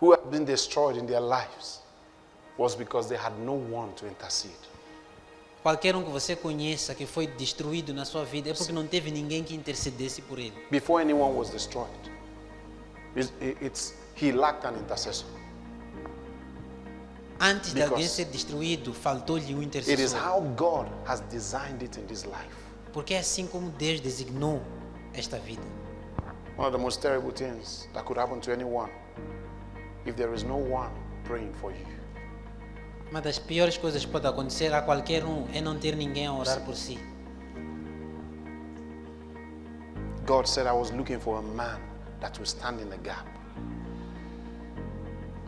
who had been destroyed in their lives was because they had no one to intercede. Qualquer que você conheça que foi destruído na sua vida é porque não teve ninguém que intercedesse por ele. Before anyone was destroyed, he lacked an intercessor. Antes de alguém ser destruído, faltou-lhe It is intercessor. how God has designed it in this life. Porque é assim como Deus designou esta vida. One of the most terrible things that could happen to anyone if there is no one praying for you. Uma das piores coisas que pode acontecer a qualquer é não ter ninguém a orar por si. God said, I was looking for a man that will stand in the gap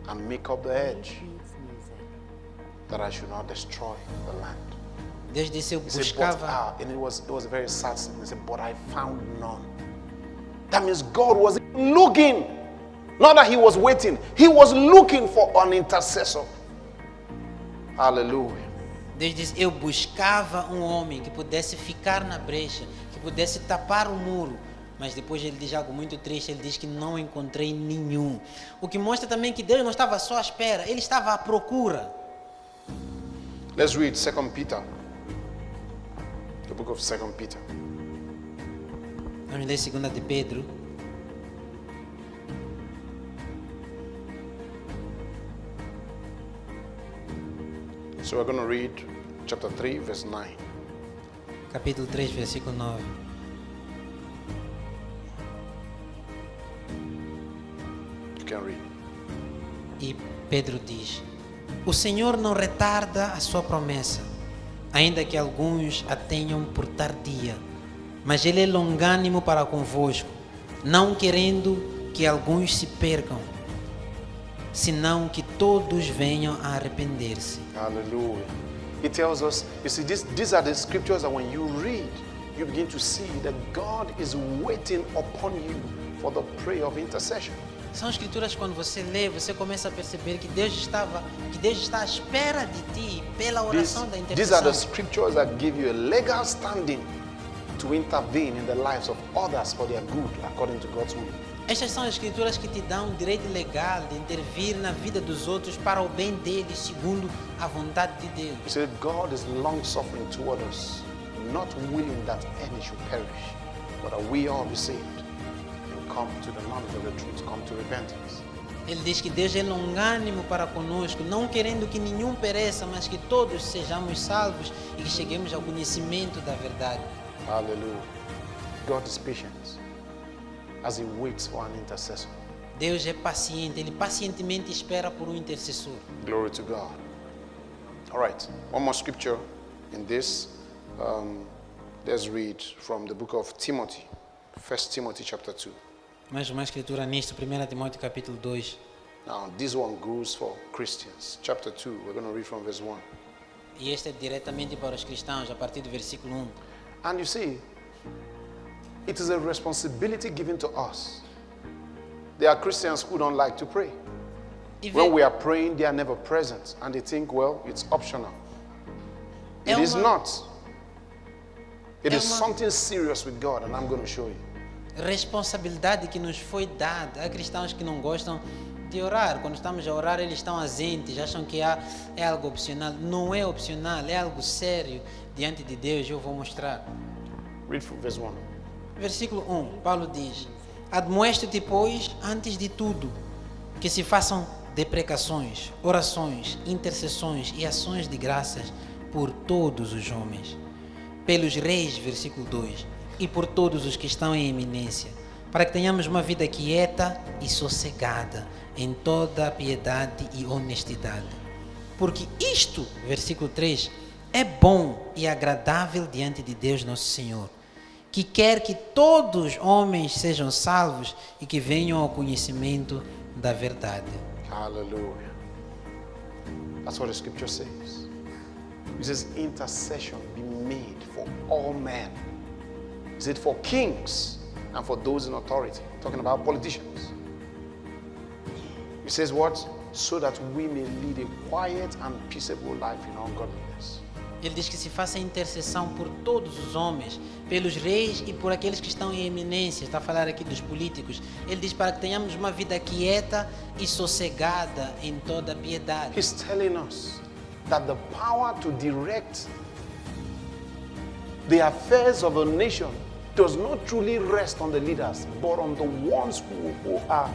and make up the edge that I should not destroy the land. Deus disse, eu He said, buscava. and it was a very sad thing. He said, but I found none. That means God was looking, not that he was waiting. He was looking for an intercessor. Hallelujah. Deus disse, eu buscava um homem que pudesse ficar na brecha, que pudesse tapar o muro. Mas depois ele diz algo muito triste, ele diz que não encontrei nenhum. O que mostra também que Deus não estava só à espera, ele estava à procura. Let's read 2 Peter. The book of 2 Peter. Vamos ler 2 de Pedro. So we're going to read chapter 3, verse 9. Capítulo 3, versículo 9. You can read. E Pedro diz, o Senhor não retarda a sua promessa, ainda que alguns a tenham por tardia, mas Ele é longânimo para convosco, não querendo que alguns se percam, senão que todos venham a arrepender-se. Hallelujah. He tells us, you see, these are the scriptures that when you read, you begin to see that God is waiting upon you for the prayer of intercession. São escrituras que quando você lê, você começa a perceber que Deus está à espera de ti pela oração da These are the intercessão. scriptures that give you a legal standing to intervene in the lives of others for their good, according to God's will. Estas são as escrituras que te dão o direito legal de intervir na vida dos outros para o bem deles, segundo a vontade de Deus. He said, God is long-suffering toward us, not willing that any should perish, but that we all be saved and come to the knowledge of the truth, come to repentance. Ele diz que Deus é longânimo para conosco, não querendo que nenhum pereça, mas que todos sejamos salvos e que cheguemos ao conhecimento da verdade. Hallelujah. God is patient as he waits for an intercessor. Deus é paciente, Ele pacientemente espera por um intercessor. Glory to God. All right, one more scripture in this. Let's read from the book of Timothy, 1 Timothy chapter 2. Mais uma escritura nisto, 1 Timóteo capítulo 2. Now, this one goes for Christians. Chapter 2, we're going to read from verse 1. E este é diretamente para os cristãos, a partir do versículo 1. And you see, it is a responsibility given to us. There are Christians who don't like to pray. E When vê- we are praying, they are never present. And they think, well, it's optional. It É is uma- not. It é is uma- something serious with God, and I'm going to show you. Responsabilidade que nos foi dada. Há cristãos que não gostam de orar. Quando estamos a orar, eles estão ausentes, acham que é algo opcional. Não é opcional, é algo sério diante de Deus. Eu vou mostrar. Read from verse 1. Versículo 1, Paulo diz: admoesto-te, pois, antes de tudo, que se façam deprecações, orações, intercessões e ações de graças por todos os homens, pelos reis, versículo 2, e por todos os que estão em eminência, para que tenhamos uma vida quieta e sossegada, em toda a piedade e honestidade. Porque isto, versículo 3, é bom e agradável diante de Deus nosso Senhor, que quer que todos os homens sejam salvos e que venham ao conhecimento da verdade. Hallelujah. That's what the scripture says. It says, intercession be made for all men. Is it for kings and for those in authority? I'm talking about politicians. It says what? So that we may lead a quiet and peaceable life in all godliness. Ele diz que se faça intercessão por todos os homens, pelos reis e por aqueles que estão em eminência. Está a falar aqui dos políticos. Ele diz para que tenhamos uma vida quieta e sossegada em toda a piedade. He's telling us that the power to direct the affairs of a nation does not truly rest on the leaders, but on the ones who are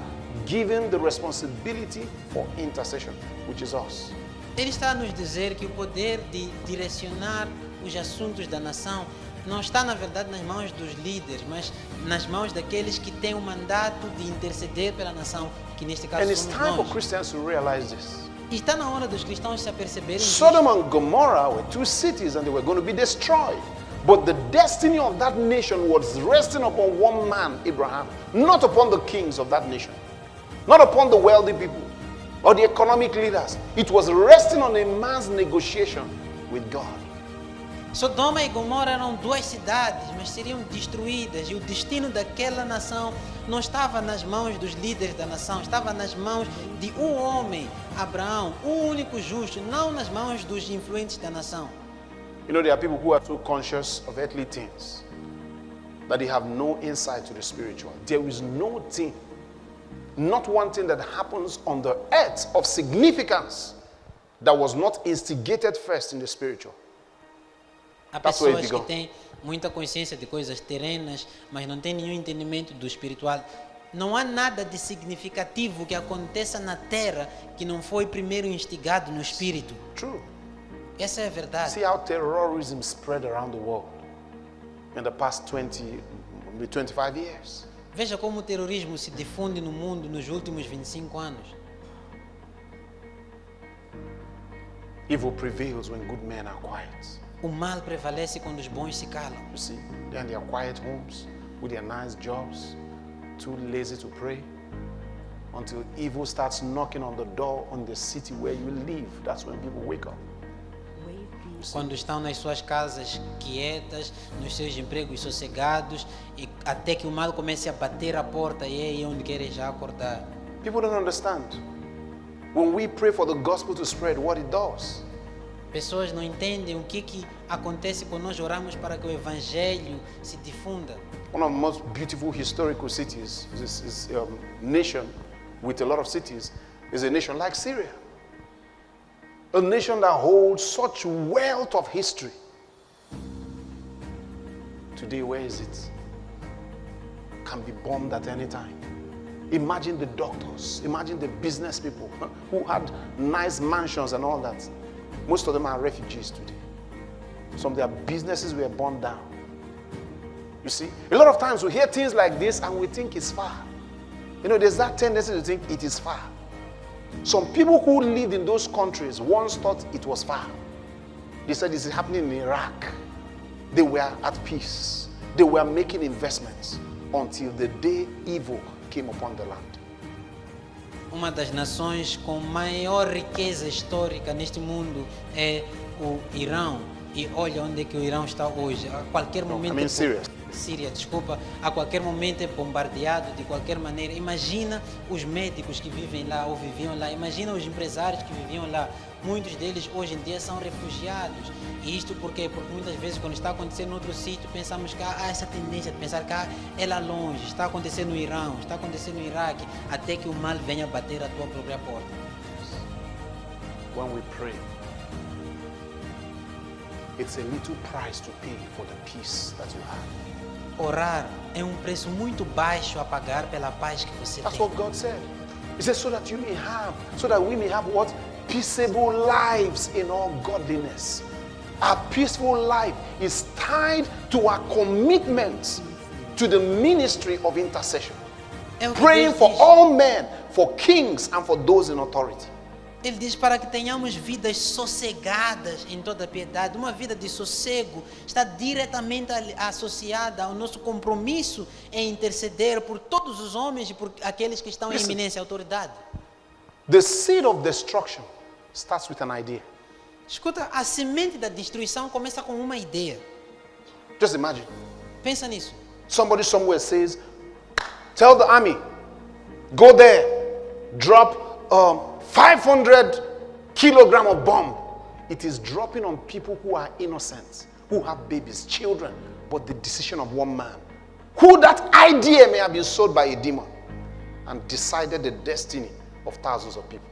given the responsibility for intercession, which is us. Ele está a nos dizer que o poder de direcionar os assuntos da nação não está, na verdade, nas mãos dos líderes, mas nas mãos daqueles que têm o mandato de interceder pela nação, que neste caso And it's somos time for nós. Christians to realize this. E está na hora dos cristãos se aperceberem disso. Sodom and Gomorrah were two cities and they were going to be destroyed. But the destiny of that nation was resting upon one man, Abraham, not upon the kings of that nation, not upon the wealthy people or the economic leaders. It was resting on a man's negotiation with God. Sodoma e Gomorra eram duas cidades, mas seriam destruídas. E o destino daquela nação não estava nas mãos dos líderes da nação, estava nas mãos de um homem, Abraão, o único justo, não nas mãos dos influentes da nação. You know, there are people who are so conscious of earthly things that they have no insight to the spiritual. There is no thing, not one thing that happens on the earth of significance that was not instigated first in the spiritual. Há That's where it pessoas que began. têm muita consciência de coisas terrenas, mas não têm nenhum entendimento do espiritual. Não há nada de significativo que aconteça na terra que não foi primeiro instigado no espírito. True. Essa é a verdade. See how terrorism spread around the world in the past 25 years. Veja como o terrorismo se difunde no mundo nos últimos 25 anos. Evil prevails when good men are quiet. O mal prevalece quando os bons se calam. You see, they're in their quiet homes with their nice jobs, too lazy to pray, until evil starts knocking on the door on the city where you live. That's when people wake up. Quando estão nas suas casas quietas, nos seus empregos sossegados, e até que o mal comece a bater a porta e é aí onde querem já acordar. People don't understand. When we pray for the gospel to spread, what it does. Pessoas não entendem o que acontece quando nós oramos para que o evangelho se difunda. One of the most beautiful historical cities, is nation with a lot of cities, is a nation like Syria. A nation that holds such wealth of history. Today, where is it? Can be bombed at any time. Imagine the doctors, imagine the business people who had nice mansions and all that. Most of them are refugees today. Some of their businesses were burned down. You see, a lot of times we hear things like this and we think it's far. You know, there's that tendency to think it is far. Some people who lived in those countries once thought it was far. They said this is happening in Iraq. They were at peace. They were making investments until the day evil came upon the land. Uma das nações com maior riqueza histórica neste mundo é o Irão. E olha onde é que o Irão está hoje. A qualquer momento Síria, desculpa, a qualquer momento é bombardeado de qualquer maneira. Imagina os médicos que vivem lá ou viviam lá. Imagina os empresários que viviam lá. Muitos deles hoje em dia são refugiados. E isto por quê? Porque muitas vezes quando está acontecendo em outro sítio, pensamos que há essa tendência de pensar que é lá longe, está acontecendo no Irão, está acontecendo no Iraque, até que o mal venha bater à tua própria porta. When we pray, it's a little price to pay for the peace that you have. Orar é um preço muito baixo a pagar pela paz que você That's tem. what God said. He said, so that we may have what? Peaceable lives in all godliness. Our peaceful life is tied to our commitment to the ministry of intercession. É o que Praying Deus for diz. all men, for kings and for those in authority. Ele diz para que tenhamos vidas sossegadas em toda a piedade. Uma vida de sossego está diretamente associada ao nosso compromisso em interceder por todos os homens e por aqueles que estão em Listen. eminência e autoridade. The seed of destruction starts with an idea. Escuta, a semente da destruição começa com uma ideia. Just imagine. Pensa nisso. Somebody somewhere says, tell the army, go there, drop 500 kilogram of bomb it is dropping on people who are innocent, who have babies, children, but the decision of one man, who that idea may have been sold by a demon and decided the destiny of thousands of people.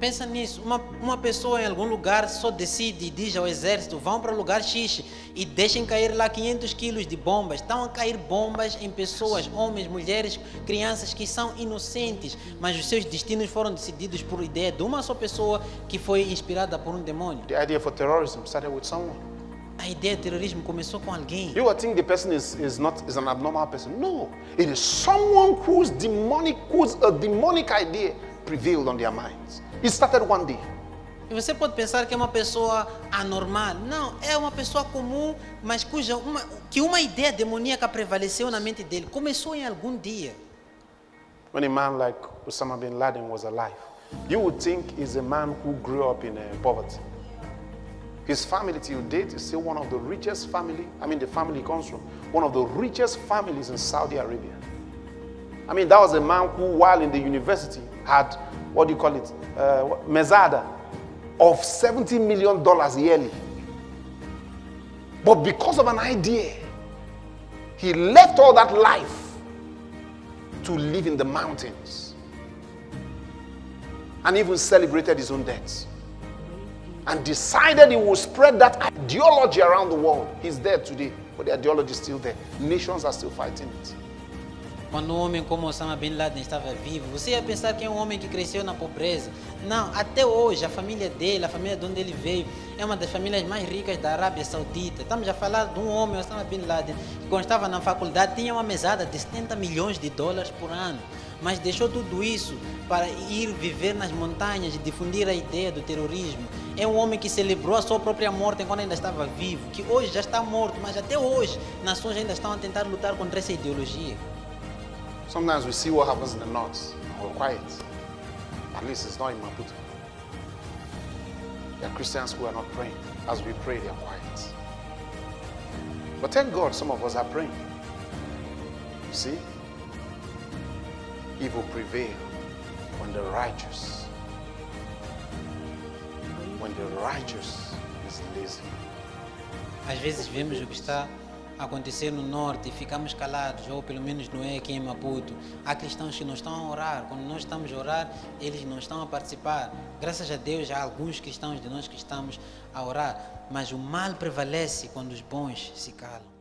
Pensa nisso, uma pessoa em algum lugar só decide e diz ao exército, vão para o lugar X e deixem cair lá 500 quilos de bombas. Estão a cair bombas em pessoas, homens, mulheres, crianças que são inocentes, mas os seus destinos foram decididos por ideia de uma só pessoa que foi inspirada por um demônio. The idea for terrorism started with someone. A ideia de terrorismo começou com alguém. You would think the person is an abnormal person. No, it is someone whose a demonic idea prevailed on their minds. It started one day. E você pode pensar que é uma pessoa anormal. Não, é uma pessoa comum, mas que uma ideia demoníaca prevaleceu na mente dele. Começou em algum dia. When a man like Osama bin Laden was alive, you would think he's a man who grew up in poverty. His family till date is still one of the richest family. I mean, the family he comes from, one of the richest families in Saudi Arabia. I mean, that was a man who, while in the university, had, what do you call it, mesada of $70 million yearly. But because of an idea, he left all that life to live in the mountains and even celebrated his own deaths and decided he would spread that ideology around the world. He's there today, but the ideology is still there. Nations are still fighting it. Quando um homem como Osama Bin Laden estava vivo, você ia pensar que é um homem que cresceu na pobreza. Não, até hoje a família dele, a família de onde ele veio, é uma das famílias mais ricas da Arábia Saudita. Estamos a falar de um homem, Osama Bin Laden, que quando estava na faculdade tinha uma mesada de $70 milhões por ano, mas deixou tudo isso para ir viver nas montanhas e difundir a ideia do terrorismo. É um homem que celebrou a sua própria morte enquanto ainda estava vivo, que hoje já está morto, mas até hoje nações ainda estão a tentar lutar contra essa ideologia. Sometimes we see what happens in the north and we're quiet. At least it's not in Maputo. There are Christians who are not praying. As we pray, they are quiet. But thank God some of us are praying. You see? Evil prevail when the righteous is lazy. Às vezes vemos o que está a acontecer no norte e ficamos calados, ou pelo menos não é aqui em Maputo. Há cristãos que não estão a orar. Quando nós estamos a orar, eles não estão a participar. Graças a Deus, há alguns cristãos de nós que estamos a orar, mas o mal prevalece quando os bons se calam.